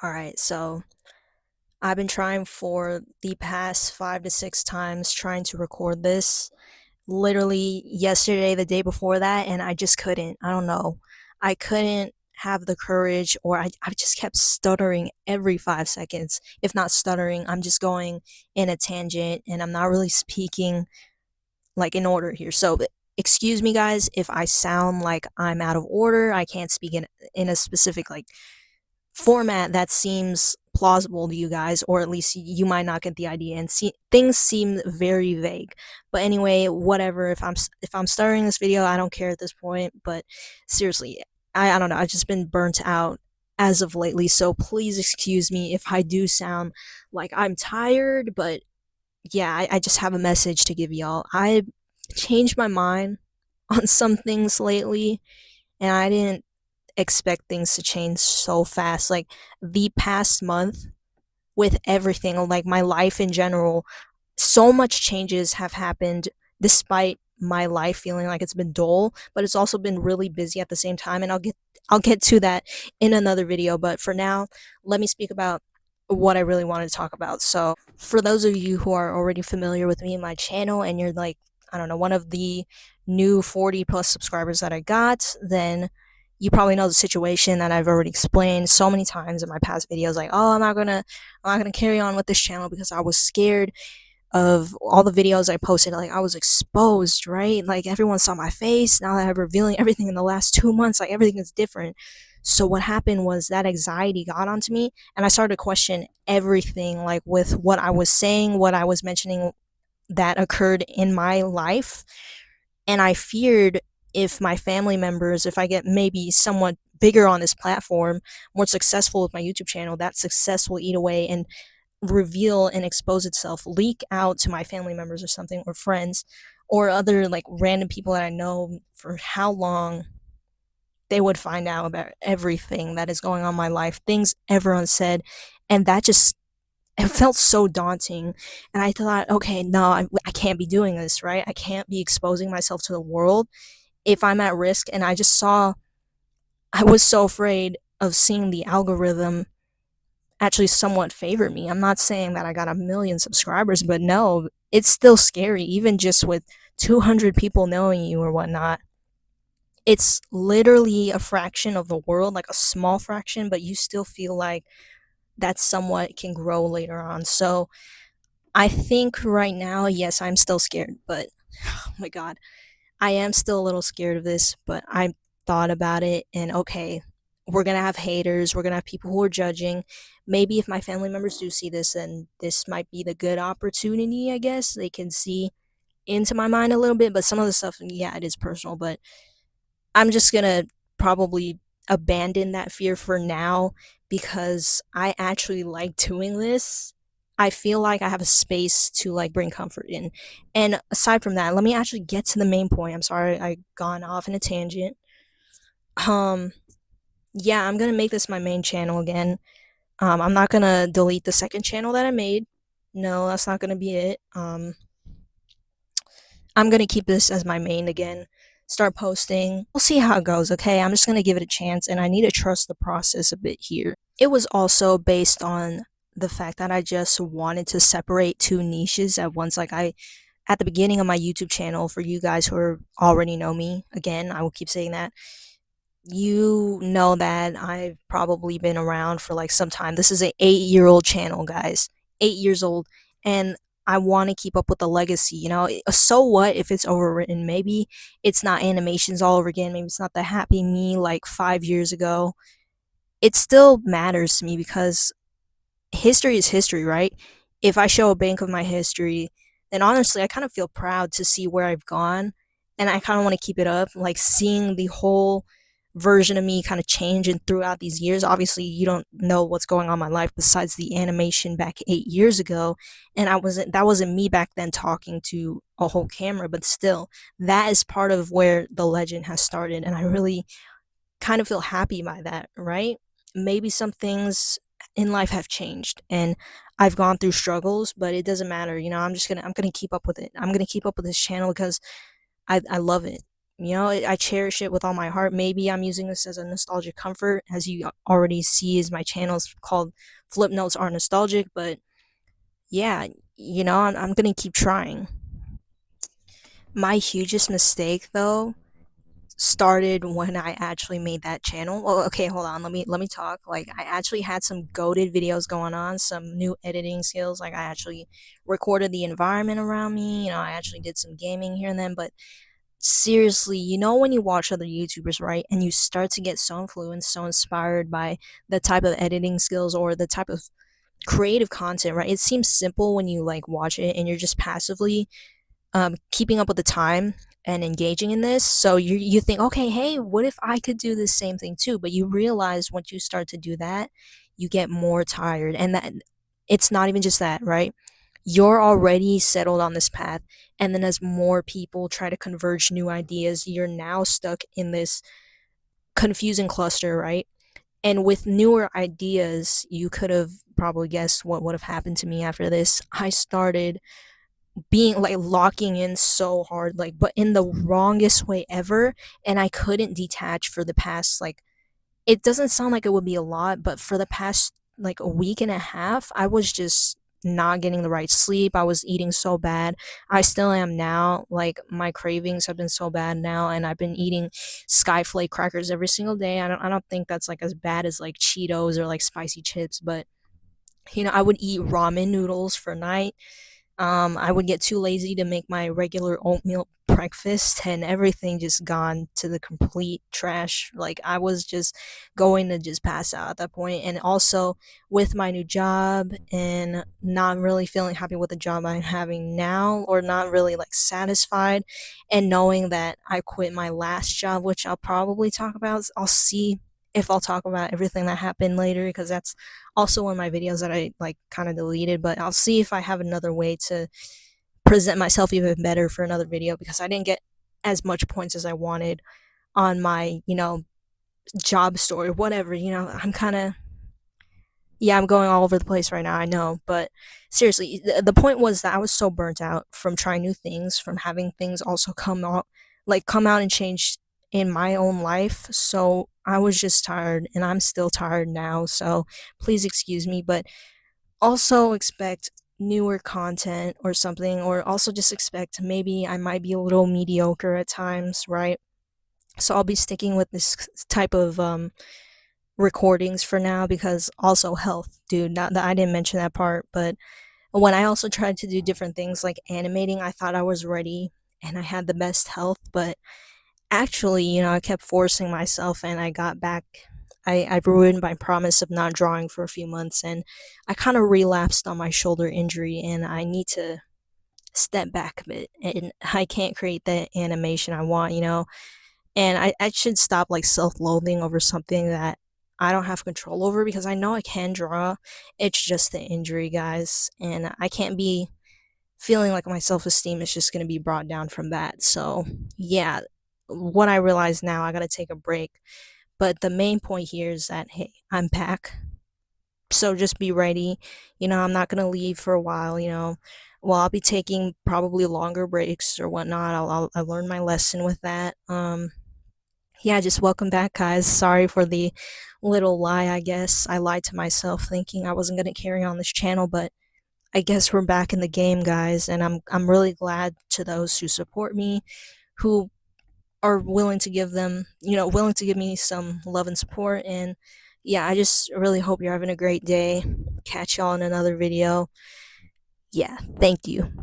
Alright, so I've been trying for the past 5 to 6 times trying to record this. Literally yesterday, the day before that, and I just couldn't. I don't know. I couldn't have the courage, or I just kept stuttering every 5 seconds. If not stuttering, I'm just going in a tangent and I'm not really speaking like in order here. So excuse me guys if I sound like I'm out of order. I can't speak in a specific like format that seems plausible to you guys, or at least you might not get the idea, and things seem very vague. But anyway, whatever. If I'm starting this video, I don't care at this point. But seriously, I don't know. I've just been burnt out as of lately, so please excuse me if I do sound like I'm tired. But yeah, I just have a message to give y'all. I changed my mind on some things lately, and I didn't expect things to change so fast. Like the past month, with everything, like my life in general, so much changes have happened despite my life feeling like it's been dull, but it's also been really busy at the same time, and I'll get to that in another video. But for now, let me speak about what I really wanted to talk about. So, for those of you who are already familiar with me and my channel, and you're like, I don't know, one of the new 40 plus subscribers that I got, then you probably know the situation that I've already explained so many times in my past videos. Like, oh, I'm not gonna carry on with this channel because I was scared of all the videos I posted. Like, I was exposed, right? Like, everyone saw my face. Now that I'm revealing everything in the last 2 months, like, everything is different. So what happened was that anxiety got onto me, and I started to question everything, like with what I was saying, what I was mentioning that occurred in my life. And I feared, if my family members, if I get maybe somewhat bigger on this platform, more successful with my YouTube channel, that success will eat away and reveal and expose itself, leak out to my family members or something, or friends, or other like random people that I know, for how long they would find out about everything that is going on in my life, things everyone said. And that just, it felt so daunting. And I thought, okay, no, I can't be doing this, right? I can't be exposing myself to the world if I'm at risk. And I was so afraid of seeing the algorithm actually somewhat favor me. I'm not saying that I got a million subscribers, but no, it's still scary, even just with 200 people knowing you or whatnot. It's literally a fraction of the world, like a small fraction, but you still feel like that somewhat can grow later on. So I think right now, yes, I'm still scared, but oh my god, I am still a little scared of this. But I thought about it, and okay, we're gonna have haters, we're gonna have people who are judging. Maybe if my family members do see this, then this might be the good opportunity, I guess. They can see into my mind a little bit, but some of the stuff, yeah, it is personal. But I'm just gonna probably abandon that fear for now, because I actually like doing this. I feel like I have a space to like bring comfort in. And aside from that, let me actually get to the main point. I'm sorry I gone off in a tangent. Um yeah, I'm gonna make this my main channel again. I'm not gonna delete the second channel that I made. No, that's not gonna be it. I'm gonna keep this as my main again. Start posting. We'll see how it goes, okay? I'm just gonna give it a chance, and I need to trust the process a bit here. It was also based on the fact that I just wanted to separate two niches at once. Like, at the beginning of my YouTube channel, for you guys who already know me, again, I will keep saying that, you know that I've probably been around for like some time. This is an 8-year-old channel, guys. 8 years old. And I want to keep up with the legacy, you know? So what if it's overwritten? Maybe it's not animations all over again. Maybe it's not the Happy Me like 5 years ago. It still matters to me because history is history, right? If I show a bank of my history, then honestly, I kind of feel proud to see where I've gone, and I kind of want to keep it up, like seeing the whole version of me kind of change and throughout these years. Obviously, you don't know what's going on in my life besides the animation back 8 years ago, and that wasn't me back then talking to a whole camera, but still, that is part of where the legend has started, and I really kind of feel happy by that, right? Maybe some things in life have changed, and I've gone through struggles, but it doesn't matter. I'm gonna keep up with it. I'm gonna keep up with this channel because I love it. I cherish it with all my heart. Maybe I'm using this as a nostalgic comfort. As you already see, is my channel is called Flip Notes Are Nostalgic, but yeah, I'm gonna keep trying. My hugest mistake, though, started when I actually made that channel. Well, okay, hold on. Let me talk. Like, I actually had some goated videos going on, some new editing skills. Like, I actually recorded the environment around me. I actually did some gaming here and then. But seriously, when you watch other YouTubers, right, and you start to get so influenced, so inspired by the type of editing skills or the type of creative content, right? It seems simple when you like watch it and you're just passively keeping up with the time and engaging in this. So you think, okay, hey, what if I could do the same thing too? But you realize once you start to do that, you get more tired, and that it's not even just that, right? You're already settled on this path, and then as more people try to converge new ideas, you're now stuck in this confusing cluster, right? And with newer ideas, you could have probably guessed what would have happened to me after this. I started being like locking in so hard, like, but in the wrongest way ever. And I couldn't detach for the past, like, it doesn't sound like it would be a lot, but for the past like a week and a half, I was just not getting the right sleep. I was eating so bad. I still am now. Like, my cravings have been so bad now, and I've been eating Skyflake crackers every single day. I don't think that's like as bad as like Cheetos or like spicy chips, but I would eat ramen noodles for night. I would get too lazy to make my regular oatmeal breakfast, and everything just gone to the complete trash. Like, I was just going to just pass out at that point. And also, with my new job and not really feeling happy with the job I'm having now, or not really like satisfied, and knowing that I quit my last job, which I'll probably talk about. I'll see if I'll talk about everything that happened later, because that's also one of my videos that I like kind of deleted. But I'll see if I have another way to present myself even better for another video, because I didn't get as much points as I wanted on my job story, whatever. I'm kind of, yeah, I'm going all over the place right now, I know. But seriously, the point was that I was so burnt out from trying new things, from having things also come out and change in my own life. So I was just tired, and I'm still tired now. So please excuse me, but also expect newer content or something, or also just expect maybe I might be a little mediocre at times, right? So I'll be sticking with this type of recordings for now, because also health, dude. Not that I didn't mention that part, but when I also tried to do different things like animating, I thought I was ready and I had the best health, but actually, I kept forcing myself, and I got back. I ruined my promise of not drawing for a few months, and I kind of relapsed on my shoulder injury, and I need to step back a bit, and I can't create the animation I want. And I should stop like self-loathing over something that I don't have control over, because I know I can draw. It's just the injury, guys, and I can't be feeling like my self-esteem is just going to be brought down from that. So yeah, what I realize now, I got to take a break. But the main point here is that, hey, I'm back, so just be ready. I'm not going to leave for a while. Well, I'll be taking probably longer breaks or whatnot. I'll learn my lesson with that. Yeah, just welcome back, guys. Sorry for the little lie. I guess I lied to myself thinking I wasn't going to carry on this channel, but I guess we're back in the game, guys, and I'm really glad to those who support me, who are willing to give me some love and support. And yeah, I just really hope you're having a great day. Catch y'all in another video. Yeah, thank you.